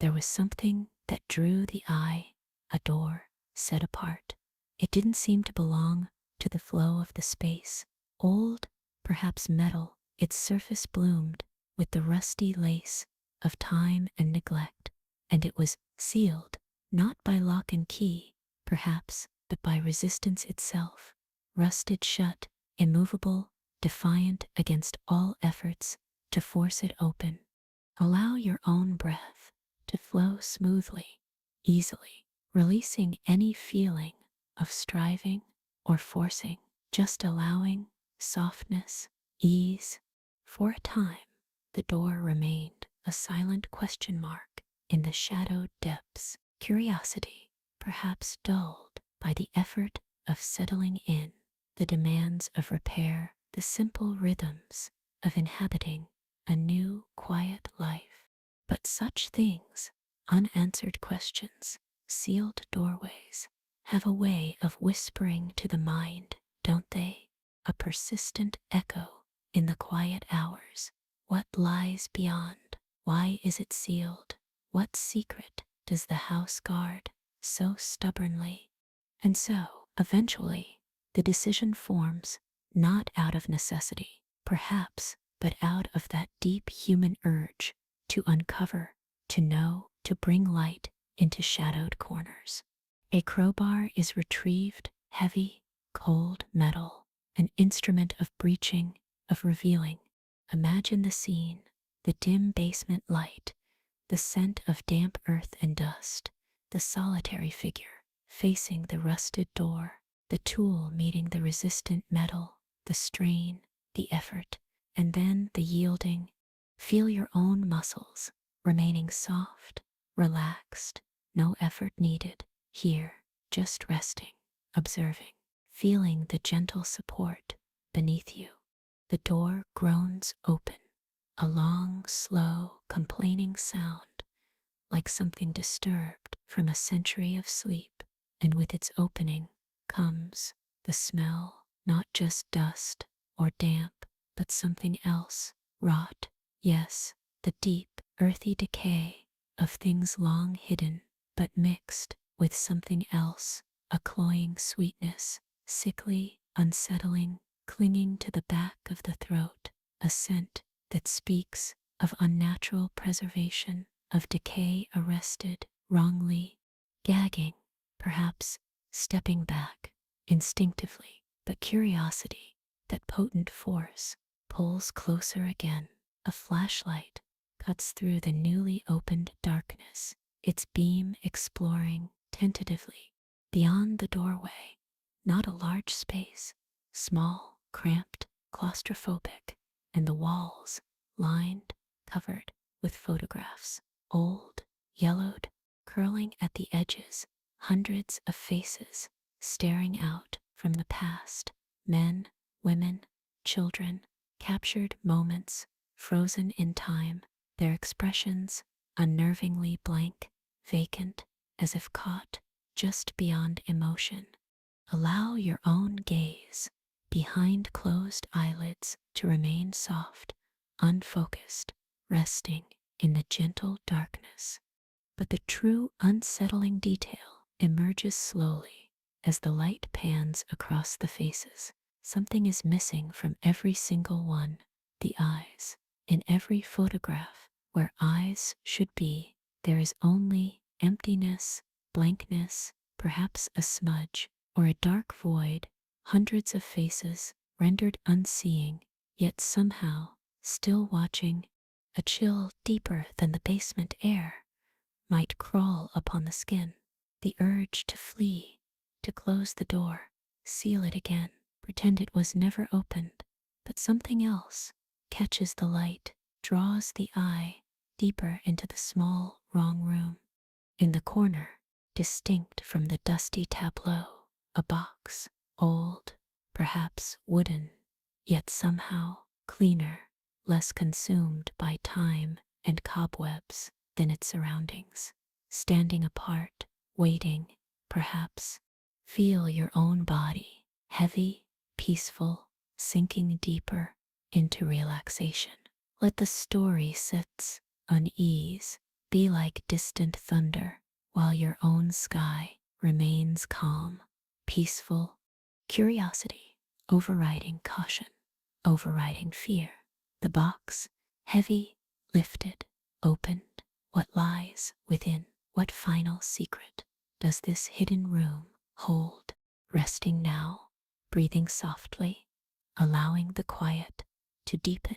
there was something that drew the eye, a door set apart. It didn't seem to belong to the flow of the space. Old, perhaps metal, its surface bloomed with the rusty lace of time and neglect, and it was sealed, not by lock and key, perhaps, but by resistance itself, rusted shut, immovable, defiant against all efforts to force it open. Allow your own breath to flow smoothly, easily, releasing any feeling of striving or forcing, just allowing softness, ease. For a time, the door remained a silent question mark in the shadowed depths, curiosity, perhaps dulled by the effort of settling in, the demands of repair, the simple rhythms of inhabiting a new, quiet life. But such things, unanswered questions, sealed doorways, have a way of whispering to the mind, don't they? A persistent echo in the quiet hours. What lies beyond? Why is it sealed? What secret does the house guard so stubbornly? And so, eventually, the decision forms, not out of necessity, perhaps, but out of that deep human urge to uncover, to know, to bring light into shadowed corners. A crowbar is retrieved, heavy, cold metal, an instrument of breaching, of revealing. Imagine the scene, the dim basement light, the scent of damp earth and dust, the solitary figure facing the rusted door, the tool meeting the resistant metal, the strain, the effort, and then the yielding. Feel your own muscles remaining soft, relaxed, no effort needed. Here, just resting, observing, feeling the gentle support beneath you. The door groans open, a long, slow, complaining sound, like something disturbed from a century of sleep. And with its opening comes the smell, not just dust or damp, but something else, rot. Yes, the deep, earthy decay of things long hidden, but mixed with something else, a cloying sweetness, sickly, unsettling, clinging to the back of the throat, a scent that speaks of unnatural preservation, of decay arrested wrongly, gagging, perhaps stepping back, instinctively, but curiosity, that potent force, pulls closer again. A flashlight cuts through the newly opened darkness, its beam exploring tentatively beyond the doorway. Not a large space, small, cramped, claustrophobic, and the walls lined, covered with photographs, old, yellowed, curling at the edges, hundreds of faces staring out from the past, men, women, children, captured moments, frozen in time, their expressions unnervingly blank, vacant, as if caught just beyond emotion. Allow your own gaze behind closed eyelids to remain soft, unfocused, resting in the gentle darkness. But the true unsettling detail emerges slowly as the light pans across the faces. Something is missing from every single one, the eyes. In every photograph where eyes should be, there is only emptiness, blankness, perhaps a smudge, or a dark void, hundreds of faces rendered unseeing, yet somehow still watching. A chill deeper than the basement air might crawl upon the skin, the urge to flee, to close the door, seal it again, pretend it was never opened. But something else catches the light, draws the eye deeper into the small, wrong room. In the corner, distinct from the dusty tableau, a box, old, perhaps wooden, yet somehow cleaner, less consumed by time and cobwebs than its surroundings. Standing apart, waiting, perhaps. Feel your own body, heavy, peaceful, sinking deeper into relaxation. Let the story sit, unease, be like distant thunder, while your own sky remains calm, peaceful. Curiosity, overriding caution, overriding fear. The box, heavy, lifted, opened. What lies within? What final secret does this hidden room hold? Resting now, breathing softly, allowing the quiet to deepen,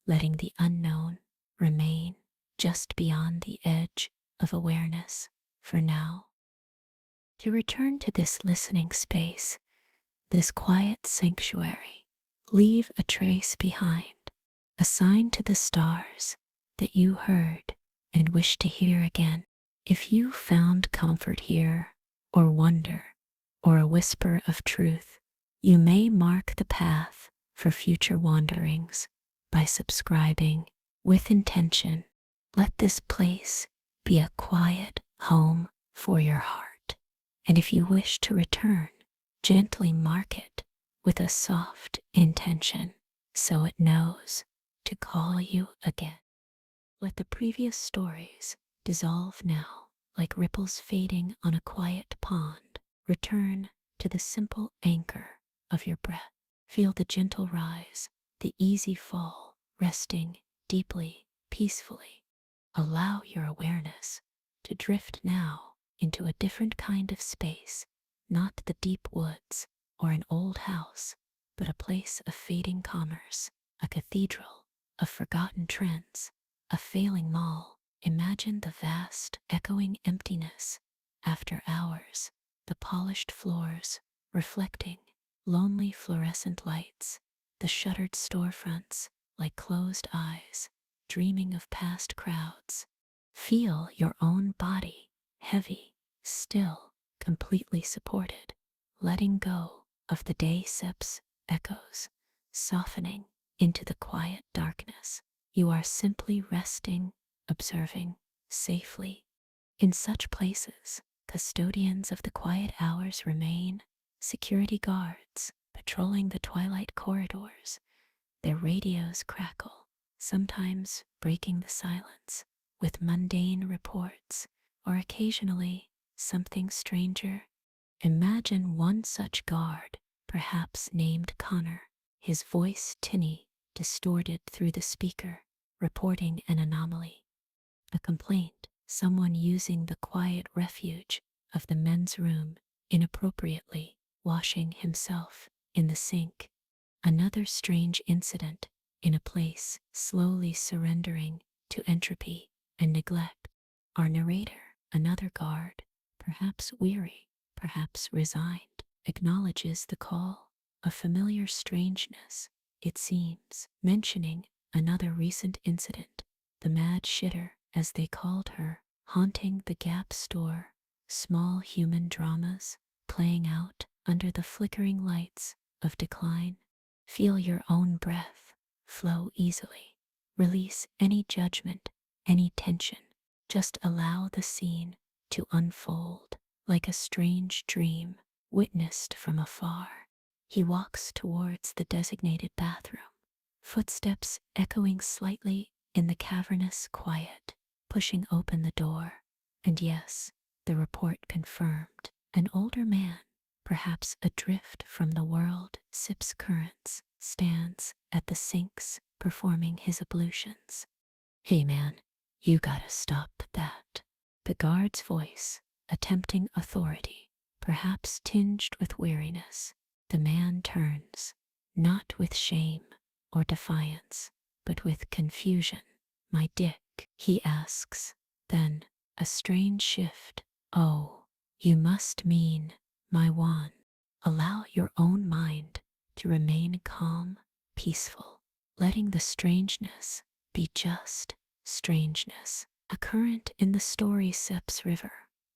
letting the unknown remain just beyond the edge of awareness for now. To return to this listening space, this quiet sanctuary, leave a trace behind, a sign to the stars that you heard and wish to hear again. If you found comfort here, or wonder, or a whisper of truth, you may mark the path for future wanderings by subscribing with intention. Let this place be a quiet home for your heart. And if you wish to return, gently mark it with a soft intention so it knows to call you again. Let the previous stories dissolve now like ripples fading on a quiet pond. Return to the simple anchor of your breath. Feel the gentle rise, the easy fall, resting deeply, peacefully. Allow your awareness to drift now into a different kind of space, not the deep woods or an old house, but a place of fading commerce, a cathedral of forgotten trends, a failing mall. Imagine the vast, echoing emptiness after hours, the polished floors reflecting lonely fluorescent lights, the shuttered storefronts like closed eyes, dreaming of past crowds. Feel your own body, heavy, still, completely supported, letting go of the day sips echoes, softening into the quiet darkness. You are simply resting, observing, safely. In such places, custodians of the quiet hours remain, security guards patrolling the twilight corridors. Their radios crackle, sometimes breaking the silence with mundane reports, or occasionally something stranger. Imagine one such guard, perhaps named Connor, his voice tinny, distorted through the speaker, reporting an anomaly, a complaint, someone using the quiet refuge of the men's room inappropriately, washing himself in the sink. Another strange incident in a place slowly surrendering to entropy and neglect. Our narrator, another guard, perhaps weary, perhaps resigned, acknowledges the call, a familiar strangeness, it seems, mentioning another recent incident, the mad shitter, as they called her, haunting the Gap store, small human dramas playing out under the flickering lights of decline. Feel your own breath flow easily. Release any judgment, any tension. Just allow the scene to unfold like a strange dream witnessed from afar. He walks towards the designated bathroom, footsteps echoing slightly in the cavernous quiet, pushing open the door. And yes, the report confirmed. An older man, perhaps adrift from the world, sips currents, stands at the sinks, performing his ablutions. Hey man, you gotta stop that. The guard's voice, attempting authority, perhaps tinged with weariness. The man turns, not with shame or defiance, but with confusion. My dick, he asks. Then, a strange shift. Oh, you must mean my wand. Allow your own mind to remain calm, peaceful, letting the strangeness be just strangeness. A current in the story sips river,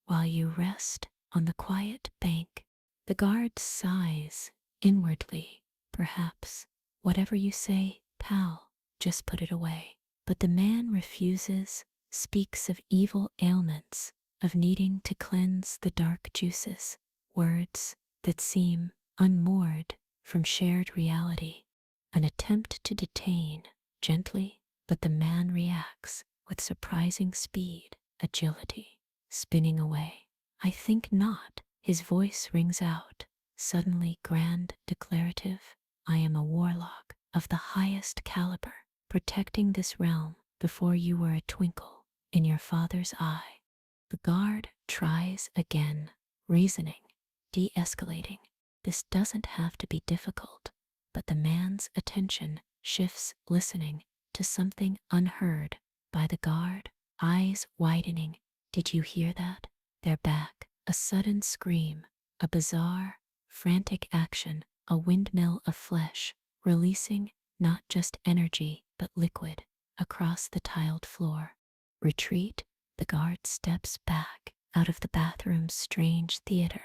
while you rest on the quiet bank. The guard sighs inwardly, perhaps. Whatever you say, pal, just put it away. But the man refuses, speaks of evil ailments, of needing to cleanse the dark juices, words that seem unmoored from shared reality. An attempt to detain, gently, but the man reacts with surprising speed, agility, spinning away. I think not. His voice rings out, suddenly grand, declarative. I am a warlock of the highest caliber, protecting this realm before you were a twinkle in your father's eye. The guard tries again, reasoning, de-escalating. This doesn't have to be difficult, but the man's attention shifts, listening to something unheard by the guard, eyes widening. Did you hear that? They're back. A sudden scream, a bizarre, frantic action, a windmill of flesh, releasing not just energy, but liquid, across the tiled floor. Retreat, the guard steps back out of the bathroom's strange theater,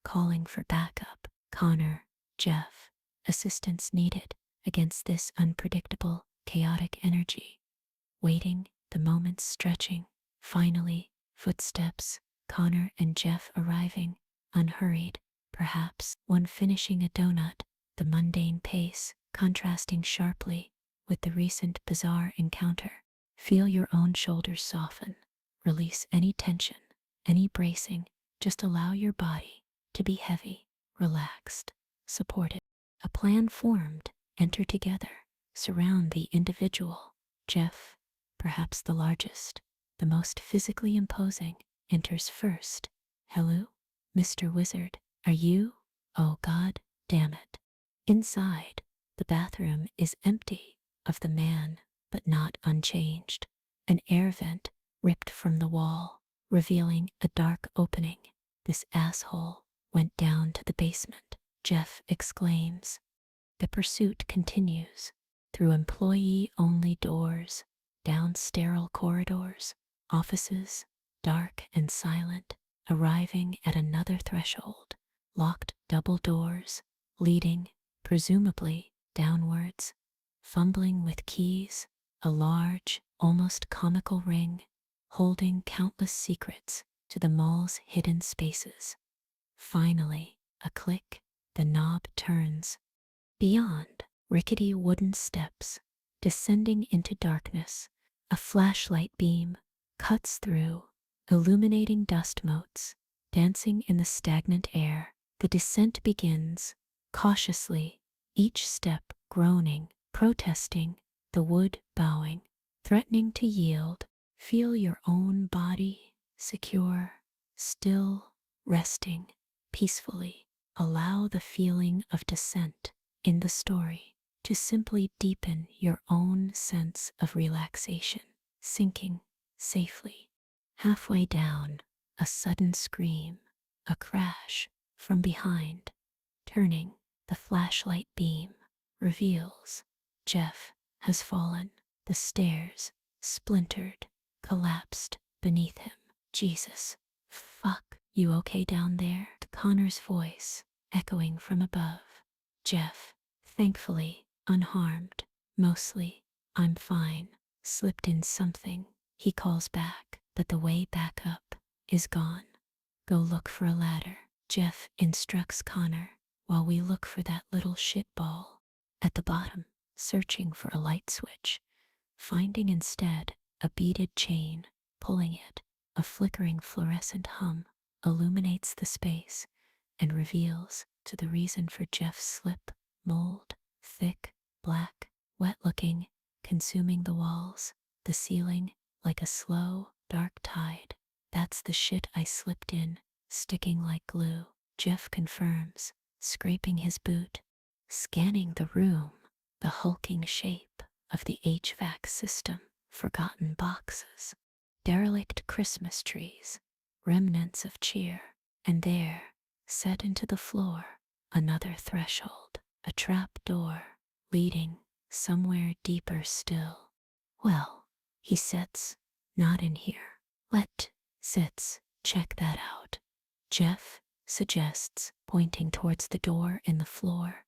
calling for backup. Connor, Jeff, assistance needed against this unpredictable, chaotic energy. Waiting, the moments stretching. Finally, footsteps, Connor and Jeff arriving, unhurried, perhaps one finishing a donut, the mundane pace contrasting sharply with the recent bizarre encounter. Feel your own shoulders soften. Release any tension, any bracing. Just allow your body to be heavy, relaxed, supported. A plan formed. Enter together. Surround the individual. Jeff, perhaps the largest, the most physically imposing, enters first. Hello, Mr. Wizard. Are you? Oh god damn it. Inside, the bathroom is empty of the man, but not unchanged. An air vent ripped from the wall, revealing a dark opening. This asshole went down to the basement, Jeff exclaims. The pursuit continues through employee-only doors, down sterile corridors, offices, dark and silent, arriving at another threshold, locked double doors, leading, presumably, downwards. Fumbling with keys, a large, almost comical ring, holding countless secrets to the mall's hidden spaces. Finally, a click, the knob turns. Beyond, rickety wooden steps, descending into darkness, a flashlight beam cuts through, illuminating dust motes, dancing in the stagnant air. The descent begins, cautiously, each step groaning, protesting, the wood bowing, threatening to yield. Feel your own body, secure, still, resting, peacefully. Allow the feeling of descent in the story to simply deepen your own sense of relaxation, sinking safely. Halfway down, a sudden scream, a crash from behind. Turning, the flashlight beam reveals Jeff has fallen. The stairs, splintered, collapsed beneath him. Jesus. Fuck. You okay down there? Connor's voice echoing from above. Jeff, thankfully, unharmed. Mostly, I'm fine. Slipped in something. He calls back, but the way back up is gone. Go look for a ladder. Jeff instructs Connor while we look for that little shit ball at the bottom, searching for a light switch, finding instead a beaded chain, pulling it. A flickering fluorescent hum illuminates the space and reveals to the reason for Jeff's slip: mold, thick, black, wet-looking, consuming the walls, the ceiling, like a slow, dark tide. That's the shit I slipped in, sticking like glue, Jeff confirms, scraping his boot, scanning the room, the hulking shape of the HVAC system, forgotten boxes, derelict Christmas trees, remnants of cheer, and there, set into the floor, another threshold, a trap door, leading somewhere deeper still. Well, he sits, not in here. Sits, check that out. Jeff suggests, pointing towards the door in the floor.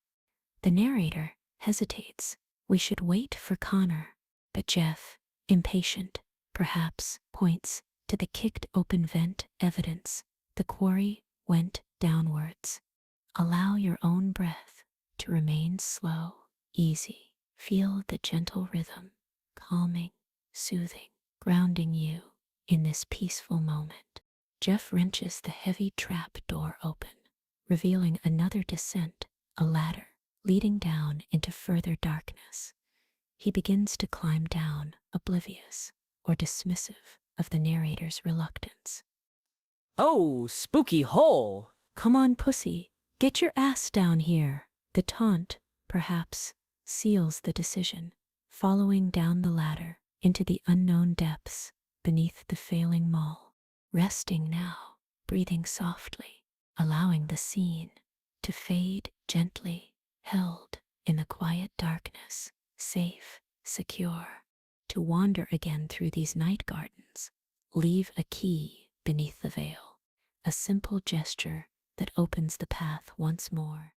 The narrator hesitates. We should wait for Connor, but Jeff, impatient, perhaps, points to the kicked open vent evidence. The quarry went downwards. Allow your own breath to remain slow, easy. Feel the gentle rhythm, calming, soothing, grounding you in this peaceful moment. Jeff wrenches the heavy trap door open, revealing another descent, a ladder leading down into further darkness. He begins to climb down, oblivious or dismissive of the narrator's reluctance. Oh, spooky hole! Come on, pussy, get your ass down here. The taunt, perhaps, seals the decision, following down the ladder into the unknown depths beneath the failing mall. Resting now, breathing softly, allowing the scene to fade gently, held in the quiet darkness, safe, secure. To wander again through these night gardens, leave a key beneath the veil, a simple gesture that opens the path once more.